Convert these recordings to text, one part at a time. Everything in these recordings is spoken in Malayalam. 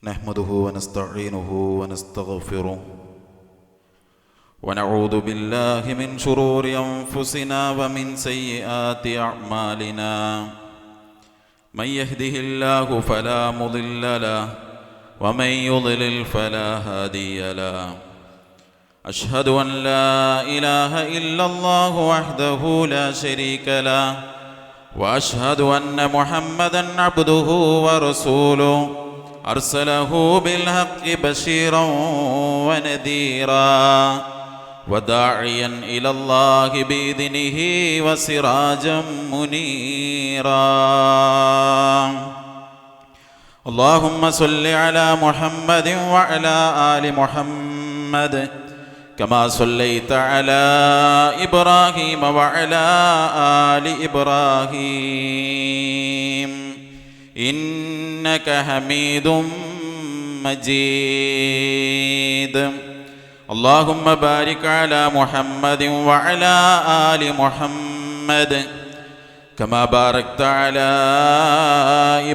نحمده ونستعينه ونستغفره ونعوذ بالله من شرور أنفسنا ومن سيئات أعمالنا من يهده الله فلا مضل له ومن يضلل فلا هادي له أشهد أن لا إله إلا الله وحده لا شريك له وأشهد أن محمدًا عبده ورسوله أرسله بالحق بشيرا ونذيرا وداعيا إلى الله بإذنه وسراجا منيرا اللهم صل على محمد وعلى آل محمد كما صليت على إبراهيم وعلى آل إبراهيم إنك حميد مجيد اللهم بارك على محمد وعلى آل محمد كما باركت على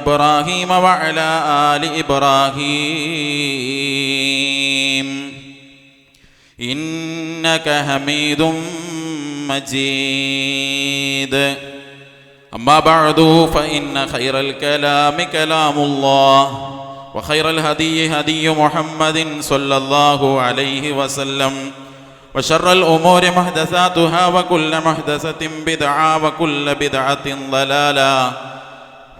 إبراهيم وعلى آل إبراهيم إنك حميد مجيد أما بعد فإن خير الكلام كلام الله وخير الهدي هدي محمد صلى الله عليه وسلم وشر الأمور محدثاتها وكل محدثة بدعة وكل بدعة ضلالة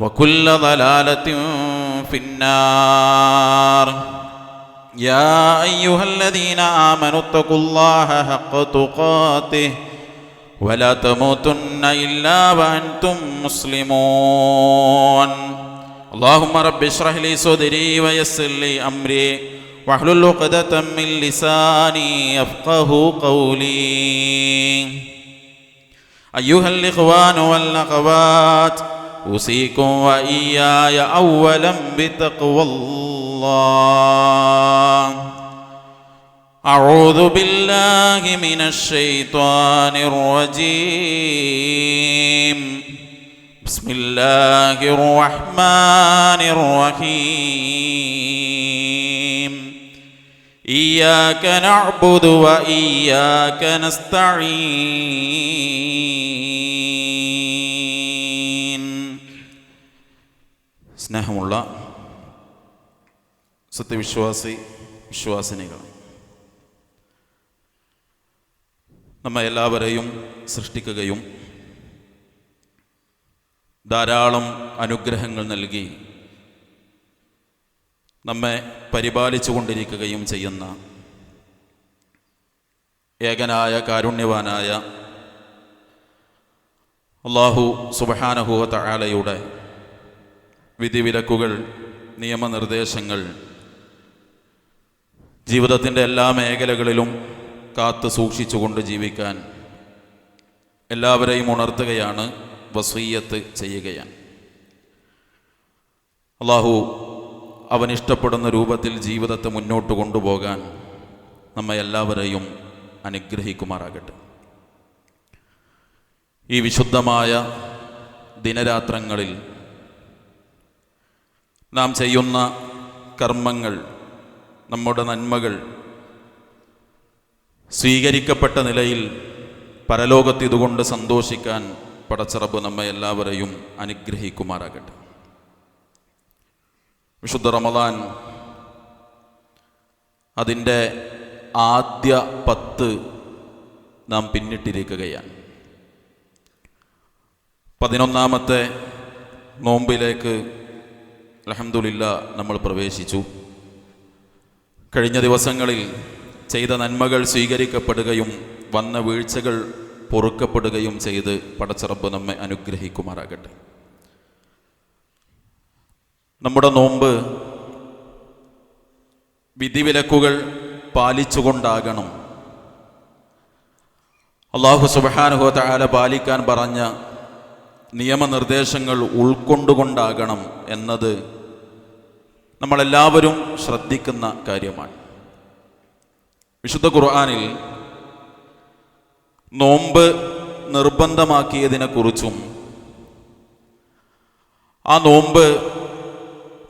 وكل ضلالة في النار يا أيها الذين آمنوا اتقوا الله حق تقاته ولا تموتن إلا وأنتم مسلمون اللهم رب اشرح لي صدري ويسر لي أمري واحلل عقدة من لساني يفقه قولي أيها الإخوان والأخوات أوصيكم وإياي أولا بتقوى الله أعوذ بالله من الشيطان الرجيم بسم الله الرحمن الرحيم إياك نعبد وإياك نستعين സ്നേഹമുള്ള വിശ്വാസിനികൾ, നമ്മെ എല്ലാവരെയും സൃഷ്ടിക്കുകയും ധാരാളം അനുഗ്രഹങ്ങൾ നൽകി നമ്മെ പരിപാലിച്ചു കൊണ്ടിരിക്കുകയും ചെയ്യുന്ന ഏകനായ കാരുണ്യവാനായ അല്ലാഹു സുബ്ഹാനഹു വ തആലയുടെ വിധിവിലക്കുകൾ, നിയമനിർദ്ദേശങ്ങൾ ജീവിതത്തിൻ്റെ എല്ലാ മേഖലകളിലും കാത്തു സൂക്ഷിച്ചുകൊണ്ട് ജീവിക്കാൻ എല്ലാവരെയും ഉണർത്തുകയാണ്, വസിയ്യത്ത് ചെയ്യുകയാണ്. അല്ലാഹു അവനിഷ്ടപ്പെടുന്ന രൂപത്തിൽ ജീവിതത്തെ മുന്നോട്ട് കൊണ്ടുപോകാൻ നമ്മെ എല്ലാവരെയും അനുഗ്രഹിക്കുമാറാകട്ടെ. ഈ വിശുദ്ധമായ ദിനരാത്രങ്ങളിൽ നാം ചെയ്യുന്ന കർമ്മങ്ങൾ, നമ്മുടെ നന്മകൾ സ്വീകരിക്കപ്പെട്ട നിലയിൽ പരലോകത്ത് ഇതുകൊണ്ട് സന്തോഷിക്കാൻ പടച്ചറബ് നമ്മെ എല്ലാവരെയും അനുഗ്രഹിക്കുമാറാകട്ടെ. വിശുദ്ധ റമദാൻ അതിൻ്റെ ആദ്യ 10 നാം പിന്നിട്ടിരിക്കുകയാണ്. 11ാമത്തെ നോമ്പിലേക്ക് അൽഹംദുലില്ലാഹ് നമ്മൾ പ്രവേശിച്ചു. കഴിഞ്ഞ ദിവസങ്ങളിൽ ചെയ്ത നന്മകൾ സ്വീകരിക്കപ്പെടുകയും വന്ന വീഴ്ചകൾ പൊറുക്കപ്പെടുകയും ചെയ്ത് പടച്ചറബ് നമ്മെ അനുഗ്രഹിക്കുമാറാകട്ടെ. നമ്മുടെ നോമ്പ് വിധിവിലക്കുകൾ പാലിച്ചുകൊണ്ടാകണം. അല്ലാഹു സുബ്ഹാനഹു വ തആല പാലിക്കാൻ പറഞ്ഞ നിയമനിർദ്ദേശങ്ങൾ ഉൾക്കൊണ്ടുകൊണ്ടാകണം എന്നത് നമ്മളെല്ലാവരും ശ്രദ്ധിക്കുന്ന കാര്യമാണ്. വിശുദ്ധ ഖുർആനിൽ നോമ്പ് നിർബന്ധമാക്കിയതിനെക്കുറിച്ചും ആ നോമ്പ്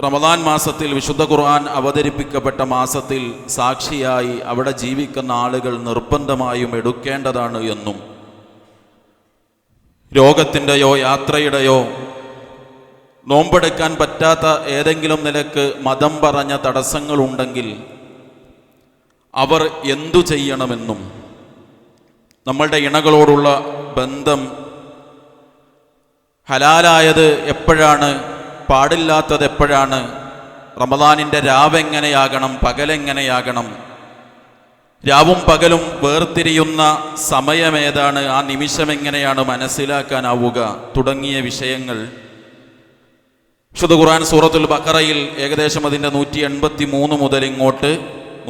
റമദാൻ മാസത്തിൽ വിശുദ്ധ ഖുർആൻ അവതരിപ്പിക്കപ്പെട്ട മാസത്തിൽ സാക്ഷിയായി അവിടെ ജീവിക്കുന്ന ആളുകൾ നിർബന്ധമായും എടുക്കേണ്ടതാണ് എന്നും രോഗത്തിൻ്റെയോ യാത്രയുടെയോ നോമ്പെടുക്കാൻ പറ്റാത്ത ഏതെങ്കിലും നിലക്ക് മതം പറഞ്ഞ തടസ്സങ്ങളുണ്ടെങ്കിൽ അവർ എന്തു ചെയ്യണമെന്നും നമ്മളുടെ ഇണകളോടുള്ള ബന്ധം ഹലാലായത് എപ്പോഴാണ്, പാടില്ലാത്തത് എപ്പോഴാണ്, റമദാനിൻ്റെ രാവെങ്ങനെയാകണം, പകലെങ്ങനെയാകണം, രാവും പകലും വേർതിരിയുന്ന സമയമേതാണ്, ആ നിമിഷം എങ്ങനെയാണ് മനസ്സിലാക്കാനാവുക തുടങ്ങിയ വിഷയങ്ങൾ വിശുദ്ധ ഖുർആൻ സൂറത്തുൽ ബഖറയിൽ ഏകദേശം അതിൻ്റെ 183 മുതൽ ഇങ്ങോട്ട്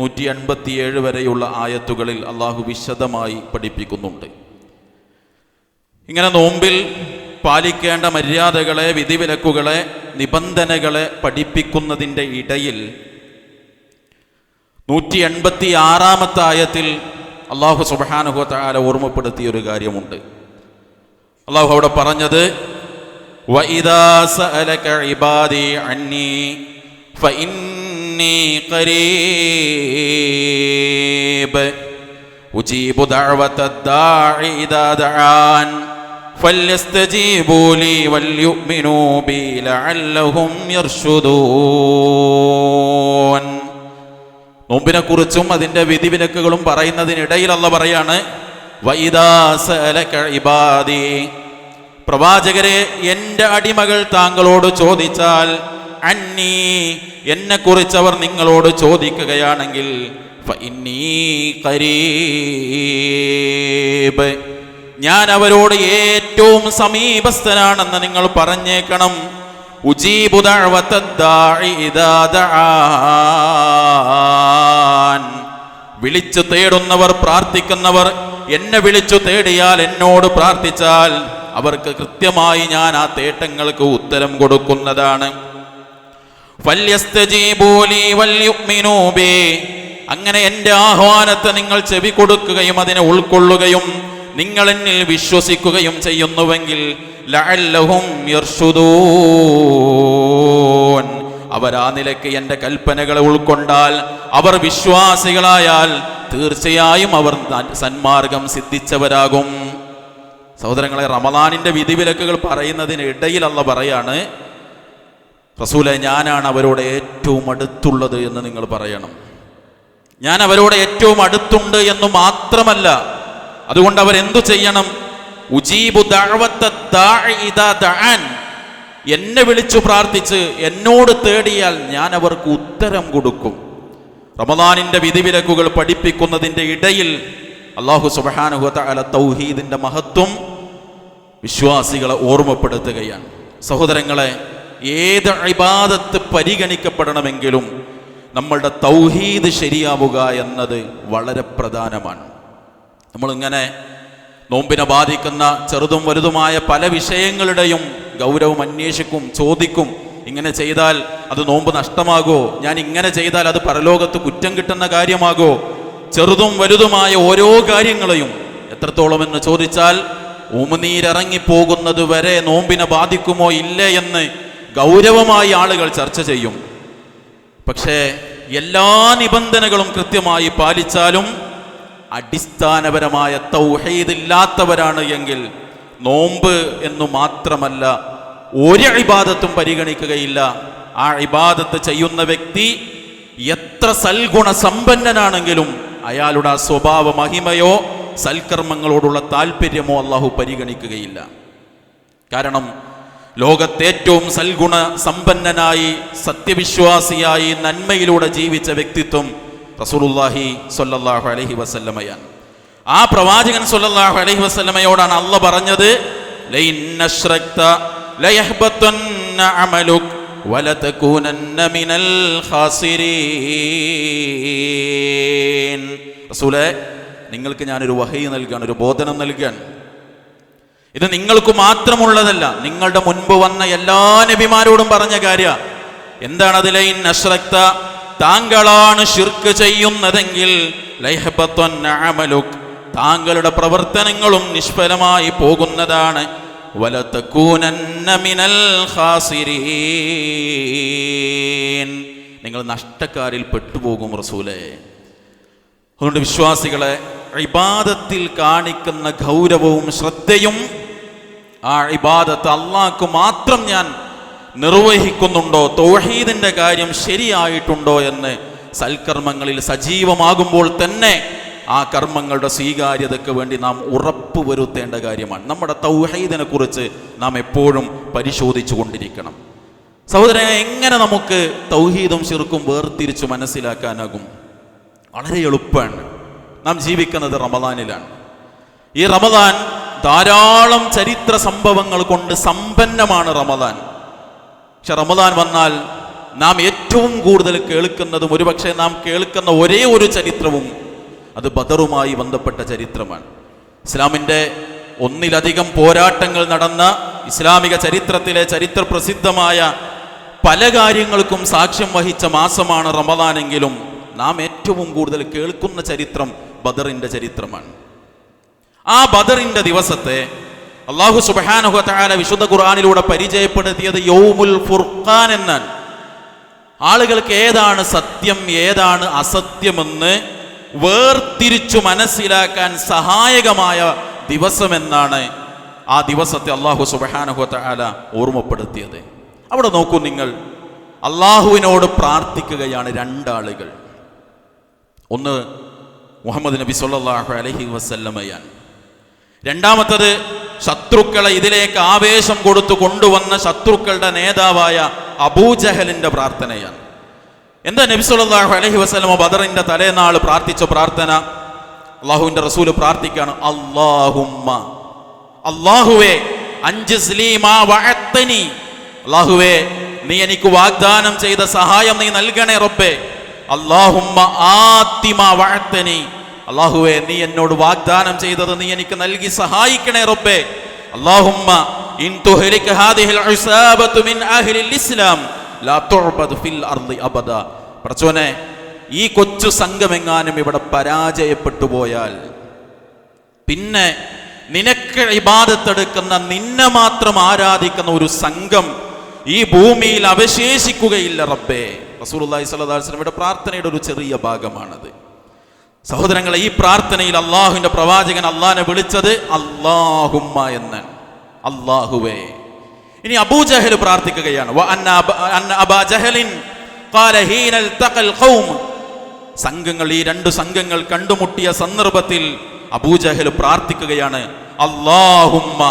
187 വരെയുള്ള ആയത്തുകളിൽ അള്ളാഹു വിശദമായി പഠിപ്പിക്കുന്നുണ്ട്. ഇങ്ങനെ നോമ്പിൽ പാലിക്കേണ്ട മര്യാദകളെ, വിധിവിലക്കുകളെ, നിബന്ധനകളെ പഠിപ്പിക്കുന്നതിൻ്റെ ഇടയിൽ 186 ആയത്തിൽ അള്ളാഹു സുബ്ഹാനഹു വ തആല ഓർമ്മപ്പെടുത്തിയ ഒരു കാര്യമുണ്ട്. അള്ളാഹു അവിടെ പറഞ്ഞത് വഇദാ സഅലക ഇബാദി അന്നി ഫഇന്നി ഖരീബ് ഉജീബു ദഅവതദ് ദാഇ ഇദാ ദഅാൻ ഫല്യസ്തജീബൂ ലീ വൽയുഅ്മിനൂ ബി ലഅല്ലഹും യർശുദൂൻ. നോമ്പിനെ കുറിച്ചും അതിൻ്റെ വിധിവിലക്കുകളും പറയുന്നതിനിടയിൽ അല്ലാഹു പറയാണ് വഇദാ സഅലക ഇബാദി, പ്രവാചകരെ എൻ്റെ അടിമകൾ താങ്കളോട് ചോദിച്ചാൽ, അന്നീ എന്നെക്കുറിച്ച് അവർ നിങ്ങളോട് ചോദിക്കുകയാണെങ്കിൽ, ഫഇന്നീ ഖരീബ് ഞാൻ അവരോട് ഏറ്റവും സമീപസ്ഥനാണെന്ന് നിങ്ങൾ പറഞ്ഞേക്കണം. ഉജീബു ദഅവതദ് ദാഇ ഇദാ ദഅാൻ, വിളിച്ചു തേടുന്നവർ, പ്രാർത്ഥിക്കുന്നവർ എന്നെ വിളിച്ചു തേടിയാൽ, എന്നോട് പ്രാർത്ഥിച്ചാൽ അവർക്ക് കൃത്യമായി ഞാൻ ആ തേട്ടങ്ങൾക്ക് ഉത്തരം കൊടുക്കുന്നതാണ്. ഫല്യസ്തജീബൂ ലീ വൽയുഅ്മിനൂ ബി, അങ്ങനെ എൻ്റെ ആഹ്വാനത്തെ നിങ്ങൾ ചെവി കൊടുക്കുകയും അതിനെ ഉൾക്കൊള്ളുകയും നിങ്ങൾ എന്നിൽ വിശ്വസിക്കുകയും ചെയ്യുന്നുവെങ്കിൽ ലഅല്ലഹും യർശുദൂൻ, അവർ ആ നിലയ്ക്ക് എൻ്റെ കൽപ്പനകളെ ഉൾക്കൊണ്ടാൽ, അവർ വിശ്വാസികളായാൽ തീർച്ചയായും അവർ സന്മാർഗം സിദ്ധിച്ചവരാകും. സഹോദരങ്ങളെ, റമദാനിൻ്റെ വിധിവിലക്കുകൾ പറയുന്നതിനിടയിൽ അല്ലാഹു പറയാണ്, റസൂലെ ഞാനാണ് അവരോട് ഏറ്റവും അടുത്തുള്ളത് എന്ന് നിങ്ങൾ പറയണം. ഞാൻ അവരോട് ഏറ്റവും അടുത്തുണ്ട് എന്ന് മാത്രമല്ല, അതുകൊണ്ട് അവരെന്തു ചെയ്യണം? ഉജീബു ദഅവതദ് ദാഇ ഇദാ ദഅാൻ, എന്നെ വിളിച്ചു പ്രാർത്ഥിച്ച് എന്നോട് തേടിയാൽ ഞാൻ അവർക്ക് ഉത്തരം കൊടുക്കും. റമദാനിൻ്റെ വിധിവിലക്കുകൾ പഠിപ്പിക്കുന്നതിൻ്റെ ഇടയിൽ അല്ലാഹു സുബ്ഹാനഹു വ തആല തൗഹീദിൻ്റെ മഹത്വം വിശ്വാസികളെ ഓർമ്മപ്പെടുത്തുകയാണ്. സഹോദരങ്ങളെ, ഏത് ഇബാദത്ത് പരിഗണിക്കപ്പെടണമെങ്കിലും നമ്മളുടെ തൗഹീദ് ശരിയാവുക എന്നത് വളരെ പ്രധാനമാണ്. നമ്മളിങ്ങനെ നോമ്പിനെ ബാധിക്കുന്ന ചെറുതും വലുതുമായ പല വിഷയങ്ങളുടെയും ഗൗരവം അന്വേഷിക്കും, ചോദിക്കും. ഇങ്ങനെ ചെയ്താൽ അത് നോമ്പ് നഷ്ടമാകോ? ഞാൻ ഇങ്ങനെ ചെയ്താൽ അത് പരലോകത്ത് കുറ്റം കിട്ടുന്ന കാര്യമാകോ? ചെറുതും വലുതുമായ ഓരോ കാര്യങ്ങളെയും എത്രത്തോളം എന്ന് ചോദിച്ചാൽ ഉമിനീരിറങ്ങിപ്പോകുന്നത് വരെ നോമ്പിനെ ബാധിക്കുമോ ഇല്ലേ എന്ന് ഗൗരവമായി ആളുകൾ ചർച്ച ചെയ്യും. പക്ഷേ എല്ലാ നിബന്ധനകളും കൃത്യമായി പാലിച്ചാലും അടിസ്ഥാനപരമായ തൗഹീദ് ഇല്ലാത്തവരാണ് എങ്കിൽ നോമ്പ് എന്നു മാത്രമല്ല ഒരു ഇബാദത്തും പരിഗണിക്കുകയില്ല. ആ ഇബാദത്ത് ചെയ്യുന്ന വ്യക്തി എത്ര സൽഗുണ സമ്പന്നനാണെങ്കിലും അയാളുടെ ആ സ്വഭാവ മഹിമയോ സൽക്കർമ്മങ്ങളോടുള്ള താല്പര്യമോ അല്ലാഹു പരിഗണിക്കുകയില്ല. കാരണം ലോകത്തേറ്റവും സൽഗുണ സമ്പന്നനായി, സത്യവിശ്വാസിയായി, നന്മയിലൂടെ ജീവിച്ച വ്യക്തിത്വം റസൂലുള്ളാഹി സ്വല്ലല്ലാഹു അലൈഹി വസല്ലമയാണ്. ആ പ്രവാചകൻ സ്വല്ലല്ലാഹു അലൈഹി വസല്ലമയോടാണ് അല്ലാഹു പറഞ്ഞത്, ലൈൻ അശ്റക്ത ലയഹ്ബതന്ന അമലുക വലതകൂനന്ന മിനൽ ഖാസിരീൻ. റസൂലേ, നിങ്ങൾക്ക് ഞാനൊരു വഹയി നൽകാൻ, ഒരു ബോധനം നൽകാൻ. ഇത് നിങ്ങൾക്ക് മാത്രമുള്ളതല്ല, നിങ്ങളുടെ മുൻപ് വന്ന എല്ലാ നബിമാരോടും പറഞ്ഞ കാര്യ. എന്താണ്? ലൈൻ അശ്റക്ത, താങ്കളാണ് ശിർക്ക് ചെയ്യുന്നതെങ്കിൽ ലയഹ്ബതന്ന അമലുക, താങ്കളുടെ പ്രവർത്തനങ്ങളും നിഷ്ഫലമായി പോകുന്നതാണ്. വലതകൂനന്ന മിനൽ ഖാസിരീൻ. നിങ്ങൾ നഷ്ടക്കാരിൽ പെട്ടുപോകും റസൂലേ. അതുകൊണ്ട് വിശ്വാസികളെ, ഇബാദത്തിൽ കാണിക്കുന്ന ഗൗരവവും ശ്രദ്ധയും, ആ ഇബാദത്ത് അള്ളാഹ്ക്ക് മാത്രം ഞാൻ നിർവഹിക്കുന്നുണ്ടോ, തൗഹീദിന്റെ കാര്യം ശരിയായിട്ടുണ്ടോ എന്ന് സൽക്കർമ്മങ്ങളിൽ സജീവമാകുമ്പോൾ തന്നെ ആ കർമ്മങ്ങളുടെ സ്വീകാര്യതയ്ക്ക് വേണ്ടി നാം ഉറപ്പ് വരുത്തേണ്ട കാര്യമാണ്. നമ്മുടെ തൗഹീദിനെ കുറിച്ച് നാം എപ്പോഴും പരിശോധിച്ചു കൊണ്ടിരിക്കണം. സഹോദരനെ, എങ്ങനെ നമുക്ക് തൗഹീദും ശിർക്കും വേർതിരിച്ചു മനസ്സിലാക്കാനാകും? വളരെ എളുപ്പമാണ്. നാം ജീവിക്കുന്നത് റമദാനിലാണ്. ഈ റമദാൻ ധാരാളം ചരിത്ര സംഭവങ്ങൾ കൊണ്ട് സമ്പന്നമാണ് റമദാൻ. പക്ഷെ റമദാൻ വന്നാൽ നാം ഏറ്റവും കൂടുതൽ കേൾക്കുന്നതും ഒരുപക്ഷെ നാം കേൾക്കുന്ന ഒരേ ഒരു ചരിത്രവും അത് ബദറുമായി ബന്ധപ്പെട്ട ചരിത്രമാണ്. ഇസ്ലാമിൻ്റെ ഒന്നിലധികം പോരാട്ടങ്ങൾ നടന്ന ഇസ്ലാമിക ചരിത്രത്തിലെ ചരിത്ര പ്രസിദ്ധമായ പല കാര്യങ്ങൾക്കും സാക്ഷ്യം വഹിച്ച മാസമാണ് റമദാനെങ്കിലും നാം ഏറ്റവും കൂടുതൽ കേൾക്കുന്ന ചരിത്രം ബദറിൻ്റെ ചരിത്രമാണ്. ആ ബദറിൻ്റെ ദിവസത്തെ അല്ലാഹു സുബ്ഹാനഹു വ തആല വിശുദ്ധ ഖുർആനിലൂടെ പരിചയപ്പെടുത്തിയത് യൗമുൽ ഫുർഖാൻ എന്നാണ്. ആളുകൾക്ക് ഏതാണ് സത്യം ഏതാണ് അസത്യമെന്ന് വേർതിരിച്ചു മനസ്സിലാക്കാൻ സഹായകമായ ദിവസമെന്നാണ് ആ ദിവസത്തെ അല്ലാഹു സുബ്ഹാനഹു വ തആല ഓർമ്മപ്പെടുത്തിയത്. അവിടെ നോക്കൂ നിങ്ങൾ, അള്ളാഹുവിനോട് പ്രാർത്ഥിക്കുകയാണ് രണ്ടാളുകൾ. ഒന്ന് മുഹമ്മദ് നബി സല്ലല്ലാഹു അലൈഹി വസല്ലമയാണ്. രണ്ടാമത്തത് ശത്രുക്കളെ ഇതിലേക്ക് ആവേശം കൊടുത്തു കൊണ്ടുവന്ന ശത്രുക്കളുടെ നേതാവായ അബൂജഹലിന്റെ പ്രാർത്ഥനയാണ്. എന്താ നബി സല്ലല്ലാഹു അലൈഹി വസല്ലമ ബദറിന്റെ തലേനാൾ പ്രാർത്ഥിച്ച പ്രാർത്ഥന? അള്ളാഹുവിന്റെ റസൂല് പ്രാർത്ഥിക്കാണ്, അല്ലാഹുമ്മ, അല്ലാഹുവേ, അൻജിസ്ലി മാ വഅദ്തനി, അല്ലാഹുവേ, നീ എനിക്ക് വാഗ്ദാനം ചെയ്ത സഹായം നീ നൽകണേ റബ്ബേ. അല്ലാഹുമ്മ ആതി മാ വഅദ്തനി, അല്ലാഹുവേ, നീ എന്നോട് വാഗ്ദാനം ചെയ്തത് നീ എനിക്ക് നൽകി സഹായിക്കണേ റബ്ബേ. അല്ലാഹുമ്മ ഇൻ തുഹ്ലിക ഹാദിഹിൽ ഉസാബതു മിൻ അഹ്ലിൽ ഇസ്ലാം ലാ തുഅബദു ഫിൽ അർളി അബദ. പടച്ചോനെ, ഈ കൊച്ചു സംഘമെങ്ങാനും ഇവിടെ പരാജയപ്പെട്ടു പോയാൽ പിന്നെ നിനക്ക് ഇബാദത്തെടുക്കുന്ന, നിന്നെ മാത്രം ആരാധിക്കുന്ന ഒരു സംഘം ഈ ഭൂമിയിൽ അവശേഷിക്കുകയില്ല റബ്ബേ. റസൂലുള്ളാഹി സ്വല്ലല്ലാഹു അലൈഹി വസല്ലമയുടെ പ്രാർത്ഥനയുടെ ഒരു ചെറിയ ഭാഗമാണത്. സഹോദരങ്ങളെ, ഈ പ്രാർത്ഥനയിൽ അള്ളാഹുവിന്റെ പ്രവാചകൻ അള്ളാഹിനെ വിളിച്ചത് അല്ലാഹുമ്മ എന്നാണ്, അല്ലാഹുവേ. ഇനി അബൂജഹൽ പ്രാർത്ഥിക്കുകയാണ്, സംഘങ്ങൾ, ഈ രണ്ട് സംഘങ്ങൾ കണ്ടുമുട്ടിയ സന്ദർഭത്തിൽ അബൂജഹൽ പ്രാർത്ഥിക്കുകയാണ്, അല്ലാഹുമ്മ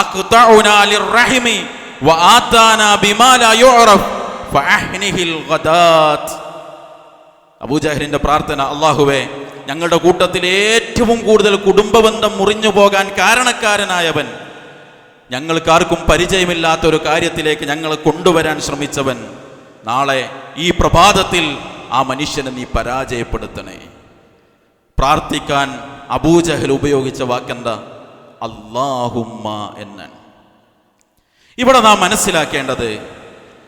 അഖ്തഉനാ ലിർറഹിമി വആതാനാ ബിമാ ലാ യുഅറഫ് ഫഅഹ്നിഹിൽ ഗദാത്. അബൂജഹലിന്റെ പ്രാർത്ഥന, അല്ലാഹുവേ, ഞങ്ങളുടെ കൂട്ടത്തിൽ ഏറ്റവും കൂടുതൽ കുടുംബബന്ധം മുറിഞ്ഞു പോകാൻ കാരണക്കാരനായവൻ, ഞങ്ങൾക്കാർക്കും പരിചയമില്ലാത്ത ഒരു കാര്യത്തിലേക്ക് ഞങ്ങളെ കൊണ്ടുവരാൻ ശ്രമിച്ചവൻ, നാളെ ഈ പ്രഭാതത്തിൽ ആ മനുഷ്യനെ നീ പരാജയപ്പെടുത്തണേ. പ്രാർത്ഥിക്കാൻ അബൂജഹൽ ഉപയോഗിച്ച വാക്കെന്താ? അല്ലാഹുമ്മ എന്നാണ്. ഇവിടെ നാം മനസ്സിലാക്കേണ്ടത്,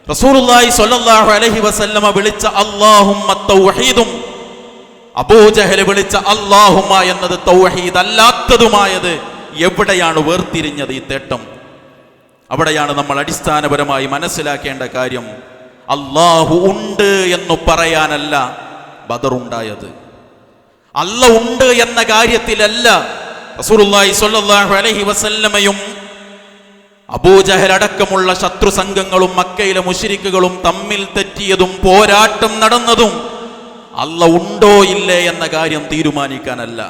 റസൂലുള്ളാഹി സ്വല്ലല്ലാഹു അലൈഹി വസല്ലമ വിളിച്ച അല്ലാഹുമ്മ തൗഹീദും അബൂജഹൽ വിളിച്ച അല്ലാഹുമ്മ എന്നത് തൗഹീദ് അല്ലാത്തതുമായത് എവിടെയാണ് വേർതിരിഞ്ഞത് ഈ തേട്ടം? അവിടെയാണ് നമ്മൾ അടിസ്ഥാനപരമായി മനസ്സിലാക്കേണ്ട കാര്യം. അല്ലാഹു ഉണ്ട് എന്ന് പറയാനല്ല ബദറുണ്ടായത്. അല്ല ഉണ്ട് എന്ന കാര്യത്തിലല്ല റസൂലുള്ളാഹി സ്വല്ലല്ലാഹു അലൈഹി വസല്ലമയും അബൂജഹൽ അടക്കമുള്ള ശത്രു സംഘങ്ങളും മക്കയിലെ മുശ്രിക്കുകളും തമ്മിൽ തെറ്റിയതും പോരാട്ടം നടന്നതും അല്ല ഉണ്ടോ ഇല്ലേ എന്ന കാര്യം തീരുമാനിക്കാനല്ല.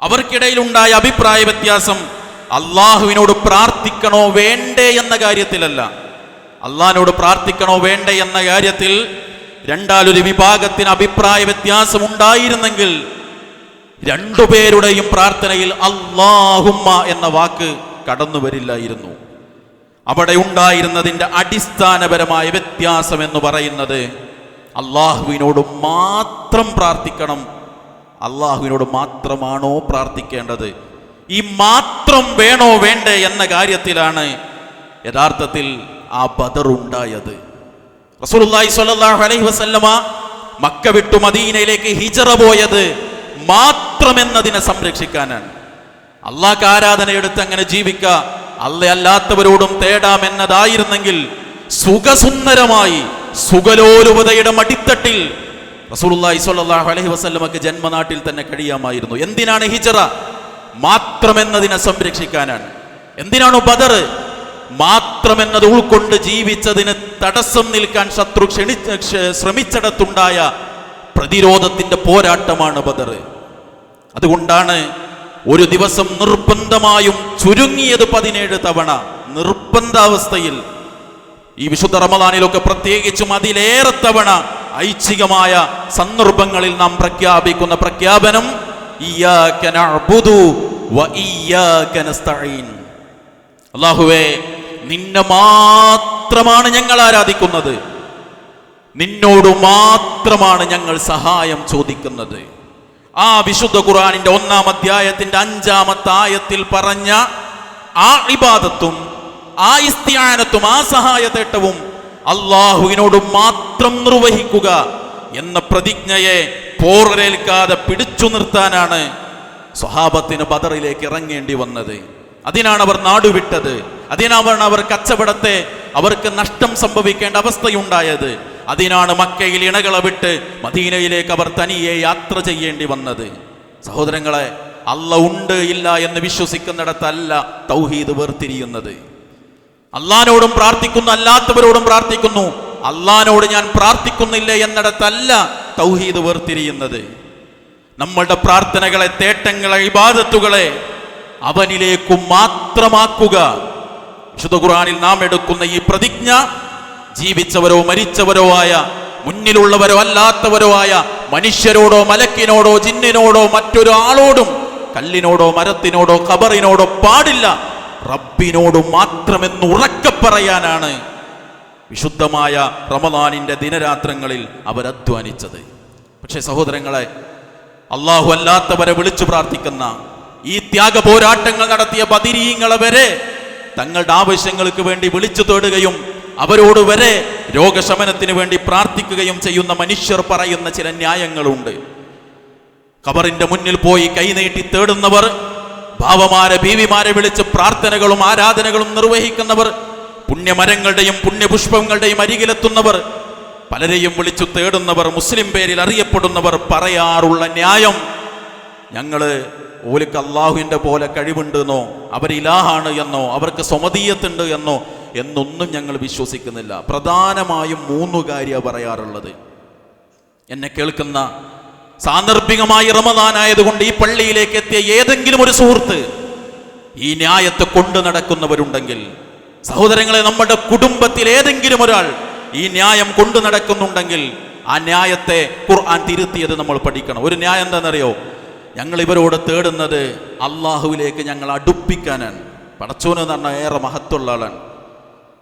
അവർക്കിടയിലുണ്ടായ അഭിപ്രായ വ്യത്യാസം അള്ളാഹുവിനോട് പ്രാർത്ഥിക്കണോ വേണ്ടേ എന്ന കാര്യത്തിലല്ല. അള്ളാഹിനോട് പ്രാർത്ഥിക്കണോ വേണ്ടേ എന്ന കാര്യത്തിൽ രണ്ടാലൊരു വിഭാഗത്തിന് അഭിപ്രായ വ്യത്യാസം ഉണ്ടായിരുന്നെങ്കിൽ രണ്ടുപേരുടെയും പ്രാർത്ഥനയിൽ അല്ലാഹുമ്മ എന്ന വാക്ക് കടന്നു വരില്ലായിരുന്നു. അവിടെ ഉണ്ടായിരുന്നതിൻ്റെ അടിസ്ഥാനപരമായ വ്യത്യാസം എന്ന് പറയുന്നത് അള്ളാഹുവിനോട് മാത്രം പ്രാർത്ഥിക്കണം, അള്ളാഹുവിനോട് മാത്രമാണോ പ്രാർത്ഥിക്കേണ്ടത്, ഈ മാത്രം വേണോ വേണ്ടേ എന്ന കാര്യത്തിലാണ് യഥാർത്ഥത്തിൽ ആ ബദർ ഉണ്ടായത്. റസൂലുള്ളാഹി സ്വല്ലല്ലാഹു അലൈഹി വസല്ലമ മക്ക വിട്ടു മദീനയിലേക്ക് ഹിജറ പോയത് മാത്രമെന്നതിനെ സംരക്ഷിക്കാനാണ്. അള്ളാഹ്ക്ക് ആരാധന എടുത്ത് അങ്ങനെ ജീവിക്കുക, അല്ലാത്തവരോടും തേടാമെന്നതായിരുന്നെങ്കിൽ സുഖസുന്ദരമായി സുഖലോലുപതയുടെ മടിത്തട്ടിൽ റസൂലുള്ളാഹി സ്വല്ലല്ലാഹു അലൈഹി വസല്ലമക്ക് ജന്മനാട്ടിൽ തന്നെ കഴിയാമായിരുന്നു. എന്തിനാണ് ഹിജ്റ? മാത്രമെന്നതിനെ സംരക്ഷിക്കാനാണ്. എന്തിനാണ് ബദർ? മാത്രമെന്നത് ഉൾക്കൊണ്ട് ജീവിച്ചതിന് തടസ്സം നിൽക്കാൻ ശത്രു ശ്രമിച്ചിടത്തുണ്ടായ പ്രതിരോധത്തിന്റെ പോരാട്ടമാണ് ബദർ. അതുകൊണ്ടാണ് ഒരു ദിവസം നിർബന്ധമായും ചുരുങ്ങിയത് 17 തവണ നിർബന്ധാവസ്ഥയിൽ, ഈ വിശുദ്ധ റമദാനിലൊക്കെ പ്രത്യേകിച്ചും അതിലേറെ തവണ ഐച്ഛികമായ സന്ദർഭങ്ങളിൽ നാം പ്രഖ്യാപിക്കുന്ന പ്രഖ്യാപനം ഇയ്യാക നഅ്ബുദു വ ഇയ്യാക നസ്തഈൻ. അല്ലാഹുവേ, നിന്നെ മാത്രമാണ് ഞങ്ങൾ ആരാധിക്കുന്നത്, നിന്നോട് മാത്രമാണ് ഞങ്ങൾ സഹായം ചോദിക്കുന്നത്. ആ വിശുദ്ധ ഖുർആനിന്റെ 1-ാം അധ്യായത്തിന്റെ 5-ാമത്തെ ആയത്തിൽ പറഞ്ഞ ആ ഇബാദത്തും ആ ഇസ്തിആനത്തും ആ സഹായതേട്ടവും അള്ളാഹുവിനോട് മാത്രം നിർവഹിക്കുക എന്ന പ്രതിജ്ഞയെ പോറലേൽക്കാതെ പിടിച്ചു നിർത്താനാണ് സ്വഹാബത്തിന് ബദറിലേക്ക് ഇറങ്ങേണ്ടി വന്നത്. അതിനാണ് അവർ നാടുവിട്ടത്. അതിനാണ് അവർ കച്ചവടത്തെ അവർക്ക് നഷ്ടം സംഭവിക്കേണ്ട അവസ്ഥയുണ്ടായത്. അതിനാണ് മക്കയിൽ ഇണകളെ വിട്ട് മദീനയിലേക്ക് അവർ തനിയെ യാത്ര ചെയ്യേണ്ടി വന്നത്. സഹോദരങ്ങളെ, അല്ല ഉണ്ട് ഇല്ല എന്ന് വിശ്വസിക്കുന്നിടത്തല്ല തൗഹീദ് വേർതിരിയുന്നത്. അള്ളാനോടും പ്രാർത്ഥിക്കുന്നു, അല്ലാത്തവരോടും പ്രാർത്ഥിക്കുന്നു. അള്ളാനോട് ഞാൻ പ്രാർത്ഥിക്കുന്നില്ല എന്നിടത്തല്ല തൗഹീദ് വേർതിരിയുന്നത്. നമ്മളുടെ പ്രാർത്ഥനകളെ, തേട്ടങ്ങളെ, ഇബാദത്തുകളെ അവനിലേക്കു മാത്രമാക്കുക. വിശുദ്ധ ഖുർആനിൽ നാം എടുക്കുന്ന ഈ പ്രതിജ്ഞ ജീവിച്ചവരോ മരിച്ചവരോ ആയ, മുന്നിലുള്ളവരോ അല്ലാത്തവരോ ആയ മനുഷ്യരോടോ മലക്കിനോടോ ജിന്നിനോടോ മറ്റൊരാളോടും കല്ലിനോടോ മരത്തിനോടോ ഖബറിനോടോ പാടില്ല, റബ്ബിനോട് മാത്രമെന്ന് ഉറക്കെ പറയാനാണ് വിശുദ്ധമായ റമദാനിന്റെ ദിനരാത്രങ്ങളിൽ അവരധ്വാനിച്ചത്. പക്ഷേ സഹോദരങ്ങളെ, അള്ളാഹു അല്ലാത്തവരെ വിളിച്ചു പ്രാർത്ഥിക്കുന്ന, ഈ ത്യാഗ പോരാട്ടങ്ങൾ നടത്തിയ ബദരീങ്ങളെ വരെ തങ്ങളുടെ ആവശ്യങ്ങൾക്ക് വേണ്ടി വിളിച്ചു തേടുകയും അവരോട് വരെ രോഗശമനത്തിന് വേണ്ടി പ്രാർത്ഥിക്കുകയും ചെയ്യുന്ന മനുഷ്യർ പറയുന്ന ചില ന്യായങ്ങളുണ്ട്. ഖബറിന്റെ മുന്നിൽ പോയി കൈനീട്ടി തേടുന്നവർ, ഭാവമാരെ ബീവിമാരെ വിളിച്ച് പ്രാർത്ഥനകളും ആരാധനകളും നിർവഹിക്കുന്നവർ, പുണ്യമരങ്ങളുടെയും പുണ്യപുഷ്പങ്ങളുടെയും അരികിലെത്തുന്നവർ, പലരെയും വിളിച്ചു തേടുന്നവർ, മുസ്ലിം പേരിൽ അറിയപ്പെടുന്നവർ പറയാറുള്ള ന്യായം, ഞങ്ങള് ഓലിക്ക് അള്ളാഹുവിൻ്റെ പോലെ കഴിവുണ്ടെന്നോ അവർ ഇലാഹാണ് എന്നോ അവർക്ക് സ്വമതീയത്തുണ്ട് എന്നൊന്നും ഞങ്ങൾ വിശ്വസിക്കുന്നില്ല. പ്രധാനമായും 3 കാര്യമാണ് പറയാറുള്ളത്. എന്നെ കേൾക്കുന്ന സാന്ദർഭികമായി റമദാനായതുകൊണ്ട് ഈ പള്ളിയിലേക്ക് എത്തിയ ഏതെങ്കിലും ഒരു സുഹൃത്ത് ഈ ന്യായത്തെ കൊണ്ടു നടക്കുന്നവരുണ്ടെങ്കിൽ, സഹോദരങ്ങളെ, നമ്മുടെ കുടുംബത്തിൽ ഏതെങ്കിലും ഒരാൾ ഈ ന്യായം കൊണ്ടു നടക്കുന്നുണ്ടെങ്കിൽ ആ ന്യായത്തെ ഖുർആൻ തിരുത്തിയത് നമ്മൾ പഠിക്കണം. ഒരു ന്യായം എന്താണെന്നറിയോ? ഞങ്ങൾ ഇവരോട് തേടുന്നത് അള്ളാഹുവിലേക്ക് ഞങ്ങൾ അടുപ്പിക്കാനാണ്. പടച്ചോന് എന്ന് പറഞ്ഞാൽ ഏറെ മഹത്വമുള്ള ആളാണ്.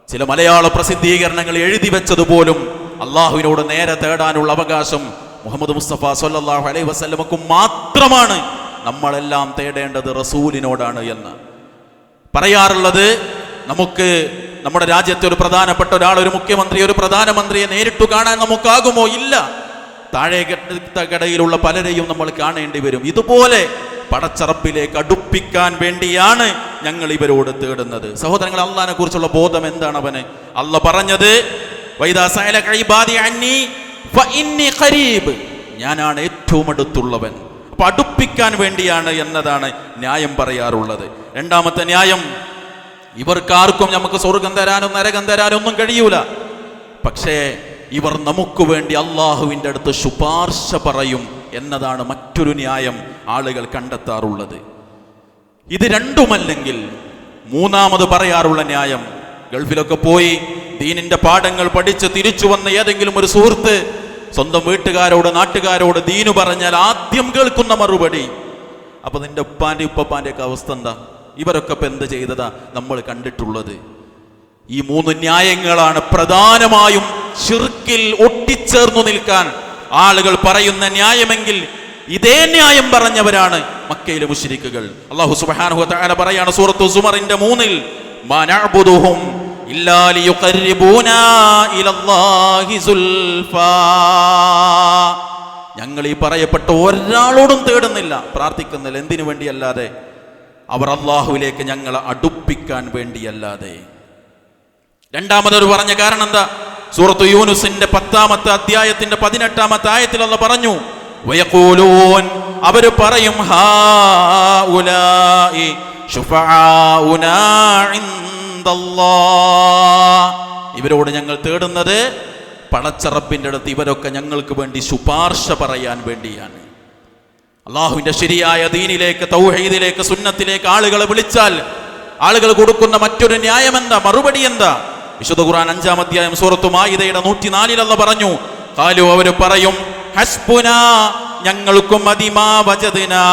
ചില മലയാള പ്രസിദ്ധീകരണങ്ങൾ എഴുതി വെച്ചതുപോലും അള്ളാഹുവിനോട് നേരെ തേടാനുള്ള അവകാശം മുഹമ്മദ് മുസ്തഫ സ്വല്ലല്ലാഹു അലൈഹി വസല്ലമക്കും മാത്രമാണ്. നമ്മളെല്ലാം തേടേണ്ടത് റസൂലിനോടാണ് എന്ന് പറയാറുള്ളത്. നമുക്ക് നമ്മുടെ രാജ്യത്തെ ഒരു പ്രധാനപ്പെട്ട ഒരാൾ, ഒരു മുഖ്യമന്ത്രി, ഒരു പ്രധാനമന്ത്രിയെ നേരിട്ട് കാണാൻ നമുക്കാകുമോ? ഇല്ല. താഴെ കടയിലുള്ള പലരെയും നമ്മൾ കാണേണ്ടി വരും. ഇതുപോലെ പടച്ചറപ്പിലേക്ക് അടുപ്പിക്കാൻ വേണ്ടിയാണ് ഞങ്ങൾ ഇവരോട് തേടുന്നത്. സഹോദരങ്ങൾ, അള്ളാഹിനെ കുറിച്ചുള്ള ബോധം എന്താണ്? അവന് അള്ളാഹ് പറഞ്ഞത് ഞാനാണ് ഏറ്റവും അടുത്തുള്ളവൻ. അപ്പൊ അടുപ്പിക്കാൻ വേണ്ടിയാണ് എന്നതാണ് ന്യായം പറയാറുള്ളത്. രണ്ടാമത്തെ ന്യായം, ഇവർക്കാർക്കും നമുക്ക് സ്വർഗം തരാനും നരകം തരാനും ഒന്നും കഴിയൂല, പക്ഷേ ഇവർ നമുക്ക് വേണ്ടി അള്ളാഹുവിൻ്റെ അടുത്ത് ശുപാർശ പറയും എന്നതാണ് മറ്റൊരു ന്യായം ആളുകൾ കണ്ടെത്താറുള്ളത്. ഇത് രണ്ടുമല്ലെങ്കിൽ മൂന്നാമത് പറയാറുള്ള ന്യായം, ഗൾഫിലൊക്കെ പോയി ദീനിന്റെ പാഠങ്ങൾ പഠിച്ച് തിരിച്ചു വന്ന ഏതെങ്കിലും ഒരു സുഹൃത്ത് സ്വന്തം വീട്ടുകാരോട് നാട്ടുകാരോട് ദീനു പറഞ്ഞാൽ ആദ്യം കേൾക്കുന്ന മറുപടി, അപ്പൊ നിന്റെ ഉപ്പാന്റെ ഉപ്പപ്പാന്റെ ഒക്കെ അവസ്ഥ എന്താ? ഇവരൊക്കെ ഇപ്പൊ എന്ത് ചെയ്തതാ നമ്മൾ കണ്ടിട്ടുള്ളത്? ഈ 3 ന്യായങ്ങളാണ് പ്രധാനമായും ശിർക്കിൽ ഒട്ടിച്ചേർന്നു നിൽക്കാൻ ആളുകൾ പറയുന്ന ന്യായമെങ്കിൽ ഇതേ ന്യായം പറഞ്ഞവരാണ് മക്കയിലെ മുശ്രിക്കുകൾ. അല്ലാഹു സുബ്ഹാനഹു വ തആല പറയാണ് സൂറത്തു സുമറിന്റെ 3-ൽ, മാ നഅ്ബുദുഹും ഇല്ലാ ലിയുഖർരിബൂനാ ഇലല്ലാഹി സുൽഫാ. ഞങ്ങൾ ഈ പറയപ്പെട്ട ഒരാളോടും തേടുന്നില്ല, പ്രാർത്ഥിക്കുന്നില്ല. എന്തിനു വേണ്ടിയല്ലാതെ? അവർ അള്ളാഹുവിലേക്ക് ഞങ്ങളെ അടുപ്പിക്കാൻ വേണ്ടിയല്ലാതെ. രണ്ടാമതൊരു പറഞ്ഞ കാരണം എന്താ? സൂറത്ത് യൂനുസിന്റെ 10-ാമത്തെ അധ്യായത്തിന്റെ 18-ാമത്തെ ആയത്തിൽ അല്ലാഹു പറഞ്ഞു, വയഖൂലൂൻ, അവര് പറയും, ഹാഉലാഇ ശുഫആഉനാ ഇൻദല്ലാഹ്, ഇവരോട് ഞങ്ങൾ തേടുന്നത് പടച്ച റബ്ബിന്റെ അടുത്ത് ഇവരൊക്കെ ഞങ്ങൾക്ക് വേണ്ടി ശുപാർശ പറയാൻ വേണ്ടിയാണ്. അള്ളാഹുവിന്റെ ശരിയായ ദീനിലേക്ക്, തൗഹീദിലേക്ക്, സുന്നത്തിലേക്ക് ആളുകളെ വിളിച്ചാൽ ആളുകൾ കൊടുക്കുന്ന മറ്റൊരു ന്യായം എന്താ? മറുപടി എന്താ? വിശുദ്ധ ഖുർആൻ 5-ാം അധ്യായം സൂറത്ത് മാഇദയുടെ 104 അല്ലാഹു പറഞ്ഞു, ഖാലു, അവർ പറയും, ഹസ്ബുനാ, ഞങ്ങൾക്കും മതി, മാ വജദ്നാ